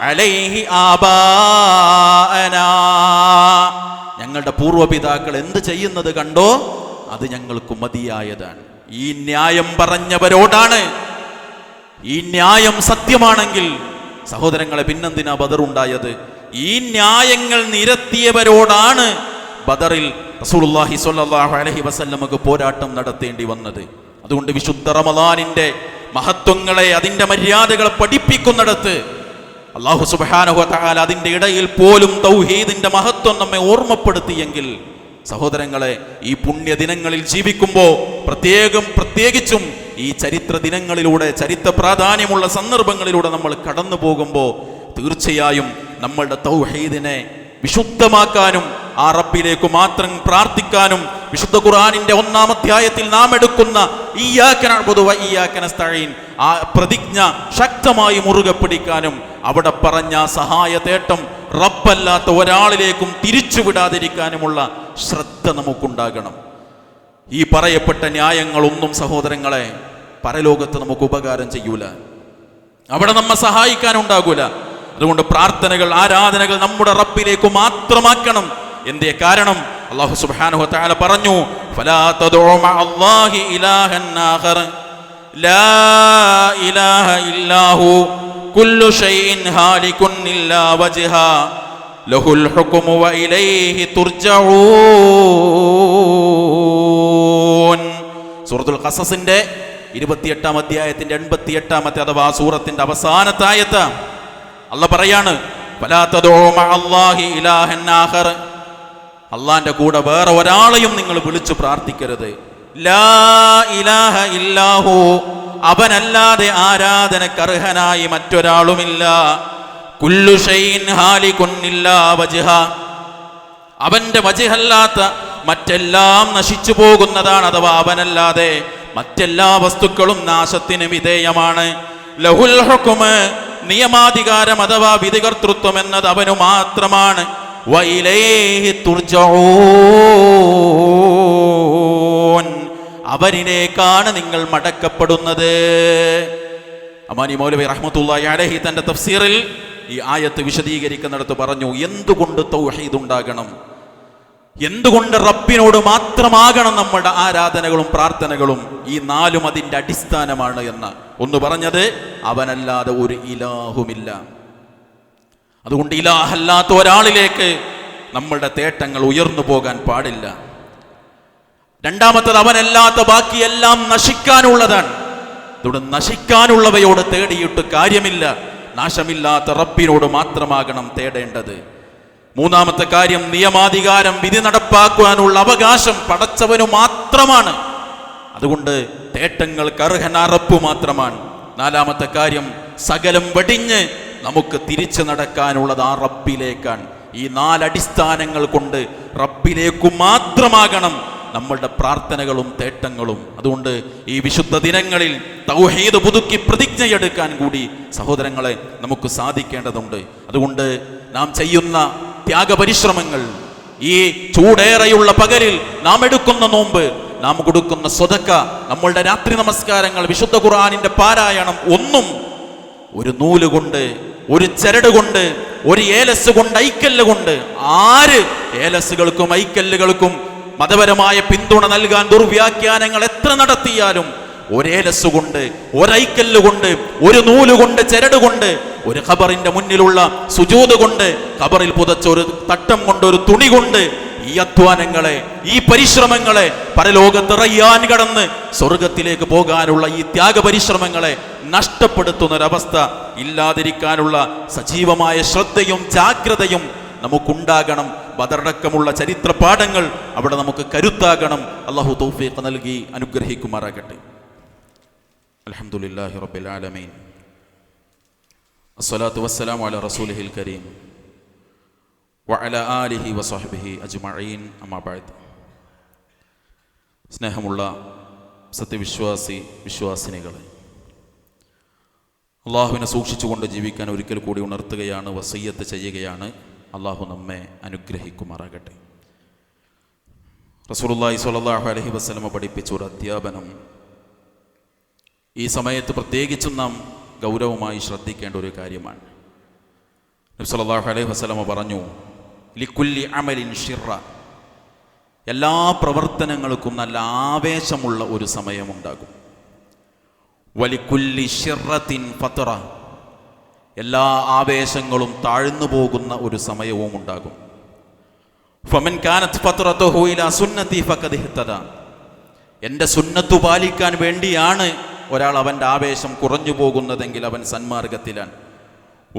അലൈഹി ആബാഅനാ, ഞങ്ങളുടെ പൂർവ്വപിതാക്കൾ എന്ത് ചെയ്യുന്നത് കണ്ടോ അത് ഞങ്ങൾക്ക് മതിയായതാണ്. ഈ ന്യായം പറഞ്ഞവരോടാണ്. ഈ ന്യായം സത്യമാണെങ്കിൽ സഹോദരങ്ങളെ, പിന്നെന്തിനാ ബദർ ഉണ്ടായത്? ഈ ന്യായങ്ങൾ നിരത്തിയവരോടാണ് ബദറിൽ റസൂലുള്ളാഹി സ്വല്ലല്ലാഹു അലൈഹി വസല്ലമക്ക് പോരാട്ടം നടത്തേണ്ടി വന്നത്. അതുകൊണ്ട് വിശുദ്ധ റമളാനിന്റെ മഹത്വങ്ങളെ, അതിന്റെ മര്യാദകളെ പഠിപ്പിക്കുന്നിടത്ത് അല്ലാഹു സുബ്ഹാനഹു വ തആല അതിന്റെ ഇടയിൽ പോലും തൗഹീദിന്റെ മഹത്വം നമ്മെ ഓർമ്മപ്പെടുത്തിയെങ്കിൽ സഹോദരങ്ങളെ, ഈ പുണ്യദിനങ്ങളിൽ ജീവിക്കുമ്പോൾ, പ്രത്യേകിച്ചും ഈ ചരിത്ര ദിനങ്ങളിലൂടെ, ചരിത്ര പ്രാധാന്യമുള്ള സന്ദർഭങ്ങളിലൂടെ നമ്മൾ കടന്നു പോകുമ്പോൾ തീർച്ചയായും നമ്മളുടെ തൗഹീദിനെ വിശുദ്ധമാക്കാനും ആ റബ്ബിലേക്ക് മാത്രം പ്രാർത്ഥിക്കാനും വിശുദ്ധ ഖുർആനിന്റെ 1-ാം അധ്യായത്തിൽ നാം എടുക്കുന്ന ഇയ്യാക നഅ്ബുദു വ ഇയ്യാക നസ്തഈൻ ആ പ്രതിജ്ഞ ശക്തമായി മുറുകെ പിടിക്കാനും അവിടെ പറഞ്ഞ സഹായ തേട്ടം റബ്ബല്ലാത്ത ഒരാളിലേക്കും തിരിച്ചുവിടാതിരിക്കാനുമുള്ള ശ്രദ്ധ നമുക്കുണ്ടാകണം. ഈ പറയപ്പെട്ട ന്യായങ്ങളൊന്നും സഹോദരങ്ങളെ പരലോകത്ത് നമുക്ക് ഉപകാരം ചെയ്യൂല, അവിടെ നമ്മെ സഹായിക്കാനുണ്ടാകൂല. അതുകൊണ്ട് പ്രാർത്ഥനകൾ, ആരാധനകൾ നമ്മുടെ റബ്ബിലേക്ക് മാത്രമാക്കണം. എന്തേ കാരണം? അല്ലാഹു സുബ്ഹാനഹു വ തആല പറഞ്ഞു, ഫലാ തദ്ഉ മഅല്ലാഹി ഇലാഹൻ ആഖർ ലാ ഇലാഹ ഇല്ലാഹു കുല്ലു ഷൈഇൻ ഹാലികുൻ ഇല്ലാ വജ്ഹാ ലഹുൽ ഹുക്മു വ ഇലൈഹി തുർജഊൻ. സൂറത്തുൽ ഖസസിന്റെ 28-ാം അധ്യായത്തിന്റെ 88-ാമത്തെ അഥവാ സൂറത്തിന്റെ അവസാനത്തെ ആയത്ത് അല്ലാഹ് പറയാണ്, ഫലാ തദ്ഉ മഅല്ലാഹി ഇലാഹൻ ആഖർ, അള്ളാന്റെ കൂടെ വേറെ ഒരാളെയും നിങ്ങൾ വിളിച്ചു പ്രാർത്ഥിക്കരുത്. ലാ ഇലാഹ ഇല്ലാഹു, അവനല്ലാതെ ആരാധനക്കർഹനായി മറ്റൊരാളുമില്ല. കുല്ലു ഷൈഇൻ ഹാലികുൻ ഇല്ലാ വജ്ഹാ, അവന്റെ വജ്ഹല്ലാത്ത മറ്റെല്ലാം നശിച്ചു പോകുന്നതാണ്, അഥവാ അവനല്ലാതെ മറ്റെല്ലാ വസ്തുക്കളും നാശത്തിന് വിധേയമാണ്. ലഹുൽ ഹുക്മ്, നിയമാധികാരം അഥവാ വിധികർത്തൃത്വം എന്നത് അവനു മാത്രമാണ്. വഇലൈഹി തുർജഊൻ, അവരിലേക്കാണ് നിങ്ങൾ മടക്കപ്പെടുന്നത്. അമാനി മൗലവി റഹ്മത്തുള്ളാഹി അലൈഹി തന്റെ തഫ്സീറിൽ ഈ ആയത്ത് വിശദീകരിക്കുന്നിടത്ത് പറഞ്ഞു, എന്തുകൊണ്ട് തൗഹീദ് ഉണ്ടാകണം, എന്തുകൊണ്ട് റബ്ബിനോട് മാത്രമാകണം നമ്മുടെ ആരാധനകളും പ്രാർത്ഥനകളും. ഈ 4 അതിൻ്റെ അടിസ്ഥാനമാണ് എന്ന്. ഒന്ന് പറഞ്ഞത്, അവനല്ലാതെ ഒരു ഇലാഹുമില്ല. അതുകൊണ്ട് ഇലാഹല്ലാത്ത ഒരാളിലേക്ക് നമ്മളുടെ തേട്ടങ്ങൾ ഉയർന്നു പോകാൻ പാടില്ല. രണ്ടാമത്തത്, അവനല്ലാത്ത ബാക്കിയെല്ലാം നശിക്കാനുള്ളതാണ്. അതുകൊണ്ട് നശിക്കാനുള്ളവയോട് തേടിയിട്ട് കാര്യമില്ല, നാശമില്ലാത്ത റബ്ബിനോട് മാത്രമാകണം തേടേണ്ടത്. മൂന്നാമത്തെ കാര്യം, നിയമാധികാരം, വിധി നടപ്പാക്കുവാനുള്ള അവകാശം പടച്ചവനു മാത്രമാണ്. അതുകൊണ്ട് തേട്ടങ്ങൾക്ക് അർഹന റബ്ബ് മാത്രമാണ്. നാലാമത്തെ കാര്യം, സകലം വെടിഞ്ഞ് നമുക്ക് തിരിച്ചു നടക്കാനുള്ളത് ആ റബ്ബിലേക്കാണ്. ഈ 4 അടിസ്ഥാനങ്ങൾ കൊണ്ട് റബ്ബിലേക്കു മാത്രമാകണം നമ്മളുടെ പ്രാർത്ഥനകളും തേട്ടങ്ങളും. അതുകൊണ്ട് ഈ വിശുദ്ധ ദിനങ്ങളിൽ തൗഹീദ് പുതുക്കി പ്രതിജ്ഞയെടുക്കാൻ കൂടി സഹോദരങ്ങളെ നമുക്ക് സാധിക്കേണ്ടതുണ്ട്. അതുകൊണ്ട് നാം ചെയ്യുന്ന ത്യാഗപരിശ്രമങ്ങൾ, ഈ ചൂടേറെയുള്ള പകലിൽ നാം എടുക്കുന്ന നോമ്പ്, നാം കൊടുക്കുന്ന സ്വതക്ക, നമ്മളുടെ രാത്രി നമസ്കാരങ്ങൾ, വിശുദ്ധ ഖുർആനിന്റെ പാരായണം ഒന്നും ഒരു നൂല് കൊണ്ട്, ഒരു ചരട് കൊണ്ട്, ഒരു ഏലസ് കൊണ്ട്, ഐക്കല്ല് കൊണ്ട്, ആര് ഏലസുകൾക്കും ഐക്കല്ലുകൾക്കും മതപരമായ പിന്തുണ നൽകാൻ ദുർവ്യാഖ്യാനങ്ങൾ എത്ര നടത്തിയാലും ഒരേലസ് കൊണ്ട്, ഒരൈക്കല്ല് കൊണ്ട്, ഒരു നൂല് കൊണ്ട്, ചരട് കൊണ്ട്, ഒരു ഖബറിന്റെ മുന്നിലുള്ള സുജൂദ് കൊണ്ട്, ഖബറിൽ പുതച്ച ഒരു തട്ടം കൊണ്ട്, ഒരു തുണി കൊണ്ട് ഈ അധ്വാനങ്ങളെ, ഈ പരിശ്രമങ്ങളെ, പരലോകത്ത് റയ്യാൻ കടന്ന് സ്വർഗത്തിലേക്ക് പോകാനുള്ള ഈ ത്യാഗപരിശ്രമങ്ങളെ നഷ്ടപ്പെടുത്തുന്നൊരവസ്ഥ ഇല്ലാതിരിക്കാനുള്ള സജീവമായ ശ്രദ്ധയും ജാഗ്രതയും നമുക്കുണ്ടാകണം. ബദറടക്കമുള്ള ചരിത്ര പാഠങ്ങൾ അവിടെ നമുക്ക് കരുത്താകണം. അല്ലാഹു തൗഫീഖ് നൽകി അനുഗ്രഹിക്കുമാറാകട്ടെ. അൽഹംദുലില്ലാഹി റബ്ബിൽ ആലമീൻ, അസ്സലാത്തു വസ്സലാമു അലാ റസൂലിഹിൽ കരീം വഅലാ ആലിഹി വസഹ്ബിഹി അജ്മഈൻ, അമ്മാ ബഅദ്. സ്നേഹമുള്ള വിശ്വാസിനികളെ, അള്ളാഹുവിനെ സൂക്ഷിച്ചുകൊണ്ട് ജീവിക്കാൻ ഒരിക്കൽ കൂടി ഉണർത്തുകയാണ്, വസിയ്യത്ത് ചെയ്യുകയാണ്. അള്ളാഹു നമ്മെ അനുഗ്രഹിക്കുമാറാകട്ടെ. റസൂലുള്ളാഹി സ്വല്ലല്ലാഹു അലൈഹി വസല്ലമ പഠിപ്പിച്ച ഒരു അധ്യാപനം ഈ സമയത്ത് പ്രത്യേകിച്ചും നാം ഗൗരവമായി ശ്രദ്ധിക്കേണ്ട ഒരു കാര്യമാണ്. നബി സ്വല്ലല്ലാഹു അലൈഹി വസല്ലമ പറഞ്ഞു, ലിക്കുല്ലി അമലിൻ ഷിറ, എല്ലാ പ്രവർത്തനങ്ങൾക്കും നല്ല ആവേശമുള്ള ഒരു സമയമുണ്ടാകും. വലിക്കുല്ലി ഷിറത്തിൻ ഫത്ര, എല്ലാ ആവേശങ്ങളും താഴ്ന്നു പോകുന്ന ഒരു സമയവും ഉണ്ടാകും. ഫമൻ കാനത് ഫത്രതുഹു ഇലാ സുന്നതി ഫഖദ് ഇഹ്തദ, എൻ്റെ സുന്നത്തു പാലിക്കാൻ വേണ്ടിയാണ് ഒരാൾ അവൻ്റെ ആവേശം കുറഞ്ഞു പോകുന്നതെങ്കിൽ അവൻ സന്മാർഗത്തിലാണ്.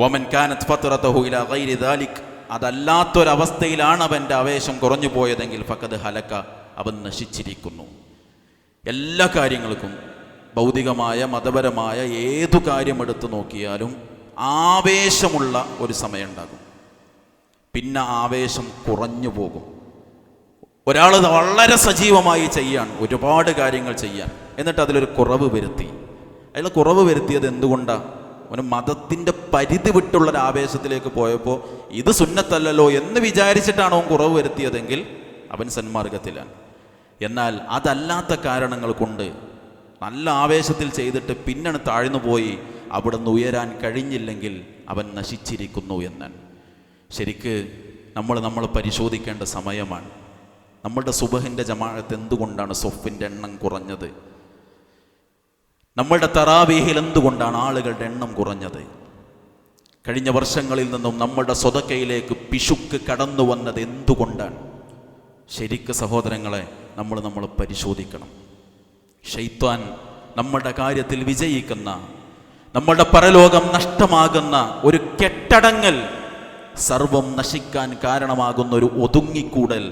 വമൻ കാനത് ഫത്രതുഹു ഇലാ ഗൈരി ദാലിക്, അതല്ലാത്തൊരവസ്ഥയിലാണ് അവൻ്റെ ആവേശം കുറഞ്ഞു പോയതെങ്കിൽ ഫഖദ് ഹലക, അവൻ നശിച്ചിരിക്കുന്നു. എല്ലാ കാര്യങ്ങൾക്കും, ഭൗതികമായ മതപരമായ ഏതു കാര്യമെടുത്തു നോക്കിയാലും ആവേശമുള്ള ഒരു സമയം ഉണ്ടാകും, പിന്നെ ആവേശം കുറഞ്ഞു പോകും. ഒരാൾ വളരെ സജീവമായി ചെയ്യാൻ, ഒരുപാട് കാര്യങ്ങൾ ചെയ്യാൻ, എന്നിട്ട് അതിലൊരു കുറവ് വരുത്തി. അയാൾ കുറവ് വരുത്തിയത് എന്തുകൊണ്ടാണ്? അവന് മതത്തിൻ്റെ പരിധി വിട്ടുള്ളൊരു ആവേശത്തിലേക്ക് പോയപ്പോൾ ഇത് സുന്നത്തല്ലല്ലോ എന്ന് വിചാരിച്ചിട്ടാണ് അവൻ കുറവ് വരുത്തിയതെങ്കിൽ അവൻ സന്മാർഗത്തിലാണ്. എന്നാൽ അതല്ലാത്ത കാരണങ്ങൾ കൊണ്ട് നല്ല ആവേശത്തിൽ ചെയ്തിട്ട് പിന്നണ് താഴ്ന്നു പോയി അവിടെ നിന്ന് ഉയരാൻ കഴിഞ്ഞില്ലെങ്കിൽ അവൻ നശിച്ചിരിക്കുന്നു എന്നാണ്. ശരിക്ക് നമ്മൾ പരിശോധിക്കേണ്ട സമയമാണ്. നമ്മളുടെ സുബഹിൻ്റെ ജമാഅത്ത് എന്തുകൊണ്ടാണ് സൊഫിൻ്റെ എണ്ണം കുറഞ്ഞത്? നമ്മളുടെ തറാവീഹിൽ എന്തുകൊണ്ടാണ് ആളുകളുടെ എണ്ണം കുറഞ്ഞത്? കഴിഞ്ഞ വർഷങ്ങളിൽ നിന്നും നമ്മളുടെ സ്വതക്കയിലേക്ക് പിശുക്ക് കടന്നു വന്നത് എന്തുകൊണ്ടാണ്? ശരിക്ക് സഹോദരങ്ങളെ, നമ്മൾ പരിശോധിക്കണം. ശൈത്വാൻ നമ്മളുടെ കാര്യത്തിൽ വിജയിക്കുന്ന, നമ്മളുടെ പരലോകം നഷ്ടമാകുന്ന ഒരു കെട്ടടങ്ങൽ, സർവം നശിക്കാൻ കാരണമാകുന്ന ഒരു ഒതുങ്ങിക്കൂടൽ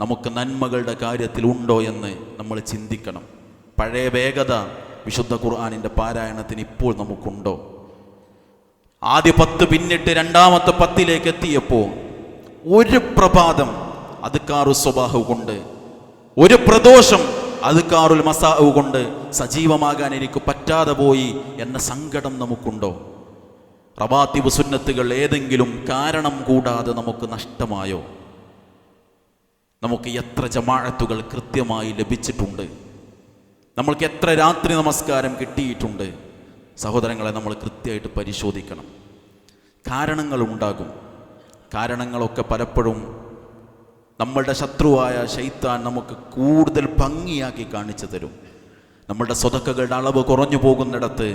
നമുക്ക് നന്മകളുടെ കാര്യത്തിൽ ഉണ്ടോ എന്ന് നമ്മൾ ചിന്തിക്കണം. പഴയ വേഗത വിശുദ്ധ ഖുർആനിൻ്റെ പാരായണത്തിന് ഇപ്പോൾ നമുക്കുണ്ടോ? ആദ്യ 10 പിന്നിട്ട് രണ്ടാമത്തെ 10ലേക്ക് എത്തിയപ്പോൾ ഒരു പ്രഭാതം അദ്കാറു സ്വബാഹ് കൊണ്ട്, ഒരു പ്രദോഷം അദ്കാറുൽ മസാഉ കൊണ്ട് സജീവമാകാൻ എനിക്ക് പറ്റാതെ പോയി എന്ന സങ്കടം നമുക്കുണ്ടോ? റവാത്തിബ് സുന്നത്തുകൾ ഏതെങ്കിലും കാരണം കൂടാതെ നമുക്ക് നഷ്ടമായോ? നമുക്ക് എത്ര ജമാഅത്തുകൾ കൃത്യമായി ലഭിച്ചിട്ടുണ്ട്? നമ്മൾക്ക് എത്ര രാത്രി നമസ്കാരം കിട്ടിയിട്ടുണ്ട്? സഹോദരങ്ങളെ, നമ്മൾ കൃത്യമായിട്ട് പരിശോധിക്കണം. കാരണങ്ങളുണ്ടാകും. കാരണങ്ങളൊക്കെ പലപ്പോഴും നമ്മളുടെ ശത്രുവായ ശൈത്താൻ നമുക്ക് കൂടുതൽ ഭംഗിയാക്കി കാണിച്ചു തരും. നമ്മളുടെ സ്വതക്കകളുടെ അളവ് കുറഞ്ഞു പോകുന്നിടത്ത്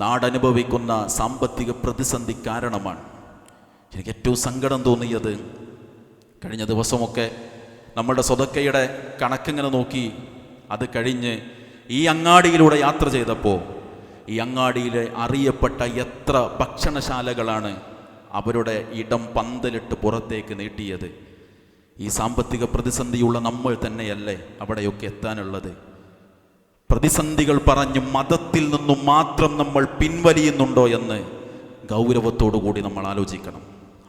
നാടനുഭവിക്കുന്ന സാമ്പത്തിക പ്രതിസന്ധി കാരണമാണ്. എനിക്ക് ഏറ്റവും സങ്കടം തോന്നിയത്, കഴിഞ്ഞ ദിവസമൊക്കെ നമ്മളുടെ സ്വതക്കയുടെ കണക്കിങ്ങനെ നോക്കി അത് കഴിഞ്ഞ് ഈ അങ്ങാടിയിലൂടെ യാത്ര ചെയ്തപ്പോൾ ഈ അങ്ങാടിയിലെ അറിയപ്പെട്ട എത്ര ഭക്ഷണശാലകളാണ് അവരുടെ ഇടം പന്തലിട്ട് പുറത്തേക്ക് നീട്ടിയത്. ഈ സാമ്പത്തിക പ്രതിസന്ധിയുള്ള നമ്മൾ തന്നെയല്ലേ അവിടെയൊക്കെ എത്താനുള്ളത്? പ്രതിസന്ധികൾ പറഞ്ഞ് മതത്തിൽ നിന്നും മാത്രം നമ്മൾ പിൻവലിയുന്നുണ്ടോ എന്ന് ഗൗരവത്തോടു കൂടി നമ്മൾ ആലോചിക്കണം.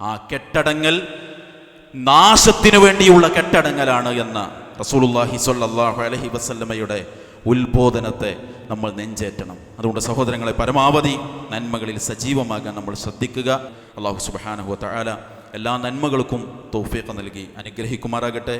ആ കെട്ടടങ്ങൽ നാശത്തിനു വേണ്ടിയുള്ള കെട്ടടങ്ങലാണ് എന്ന റസൂലുള്ളാഹി സ്വല്ലല്ലാഹു അലൈഹി വസല്ലമയുടെ ഉത്ബോധനത്തെ നമ്മൾ നെഞ്ചേറ്റണം. അതുകൊണ്ട് സഹോദരങ്ങളെ, പരമാവധി നന്മകളിൽ സജീവമാകാൻ നമ്മൾ ശ്രദ്ധിക്കുക. അല്ലാഹു സുബ്ഹാനഹു വ തആല എല്ലാ നന്മകൾക്കും തൗഫീഖ് നൽകി അനുഗ്രഹിക്കുമാറാകട്ടെ.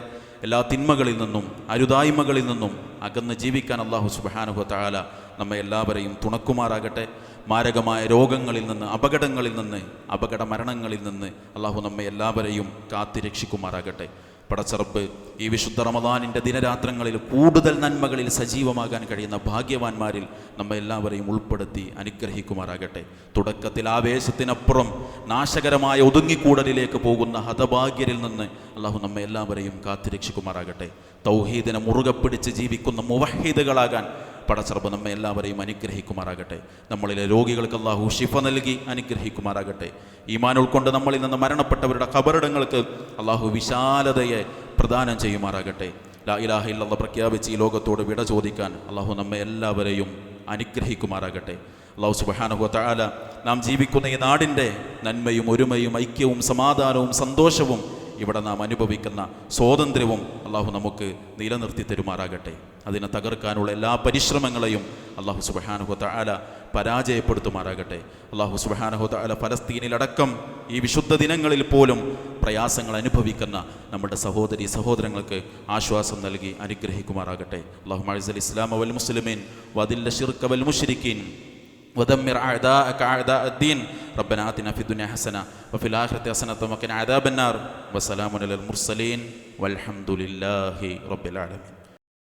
എല്ലാ തിന്മകളിൽ നിന്നും അരുതായ്മകളിൽ നിന്നും അകന്ന് ജീവിക്കാൻ അല്ലാഹു സുബ്ഹാനഹു വ തആല നമ്മെ എല്ലാവരെയും തുണക്കുമാറാകട്ടെ. മാരകമായ രോഗങ്ങളിൽ നിന്ന്, അപകടങ്ങളിൽ നിന്ന്, അപകട മരണങ്ങളിൽ നിന്ന് അല്ലാഹു നമ്മെ എല്ലാവരെയും കാത്തി രക്ഷിക്കുമാറാകട്ടെ. പടച്ചറബ് ഈ വിശുദ്ധ റമദാനിൻ്റെ ദിനരാത്രങ്ങളിൽ കൂടുതൽ നന്മകളിൽ സജീവമാകാൻ കഴിയുന്ന ഭാഗ്യവാന്മാരിൽ നമ്മെ എല്ലാവരെയും ഉൾപ്പെടുത്തി അനുഗ്രഹിക്കുമാറാകട്ടെ. തുടക്കത്തിൽ ആവേശത്തിനപ്പുറം നാശകരമായ ഒതുങ്ങിക്കൂടലിലേക്ക് പോകുന്ന ഹതഭാഗ്യരിൽ നിന്ന് അള്ളാഹു നമ്മെ എല്ലാവരെയും കാത്തുരക്ഷിക്കുമാറാകട്ടെ. തൗഹീദിനെ മുറുകെ പിടിച്ച് ജീവിക്കുന്ന മുവഹീദുകളാകാൻ പടച്ചറബ് നമ്മെ എല്ലാവരെയും അനുഗ്രഹിക്കുമാറാകട്ടെ. നമ്മളിലെ രോഗികൾക്ക് അള്ളാഹു ശിഫ നൽകി അനുഗ്രഹിക്കുമാറാകട്ടെ. ഈമാൻ ഉൾക്കൊണ്ട് നമ്മളിൽ നിന്ന് മരണപ്പെട്ടവരുടെ ഖബറിടങ്ങൾക്ക് അള്ളാഹു വിശാലതയെ പ്രദാനം ചെയ്യുമാറാകട്ടെ. ലാ ഇലാഹ ഇല്ലല്ലാഹ് പ്രഖ്യാപിച്ച് ഈ ലോകത്തോട് വിട ചോദിക്കാൻ അള്ളാഹു നമ്മെ എല്ലാവരെയും അനുഗ്രഹിക്കുമാറാകട്ടെ. അള്ളാഹു സുബ്ഹാനഹു വ തആല നാം ജീവിക്കുന്ന ഈ നാടിൻ്റെ നന്മയും ഒരുമയും ഐക്യവും സമാധാനവും സന്തോഷവും ഇവിടെ നാം അനുഭവിക്കുന്ന സ്വാതന്ത്ര്യവും അള്ളാഹു നമുക്ക് നിലനിർത്തി തരുമാറാകട്ടെ. അതിനെ തകർക്കാനുള്ള എല്ലാ പരിശ്രമങ്ങളെയും അള്ളാഹു സുബ്ഹാനഹു വ തആല പരാജയപ്പെടുത്തുമാറാകട്ടെ. അള്ളാഹു സുബ്ഹാനഹു വ തആല ഫലസ്തീനിലടക്കം ഈ വിശുദ്ധ ദിനങ്ങളിൽ പോലും പ്രയാസങ്ങൾ അനുഭവിക്കുന്ന നമ്മുടെ സഹോദരി സഹോദരങ്ങൾക്ക് ആശ്വാസം നൽകി അനുഗ്രഹിക്കുമാറാകട്ടെ. അല്ലാഹുമ്മ അഇസ്സൽ ഇസ്ലാമ വൽ മുസ്ലിമീൻ വദില്ല ശിർക വൽ മുശ്രിക്കീൻ ودمر أعداءك أعداء الدين ربنا آتنا في الدنيا حسنة وفي الآخرة حسنة وقنا عذاب النار وسلام على المرسلين والحمد لله رب العالمين.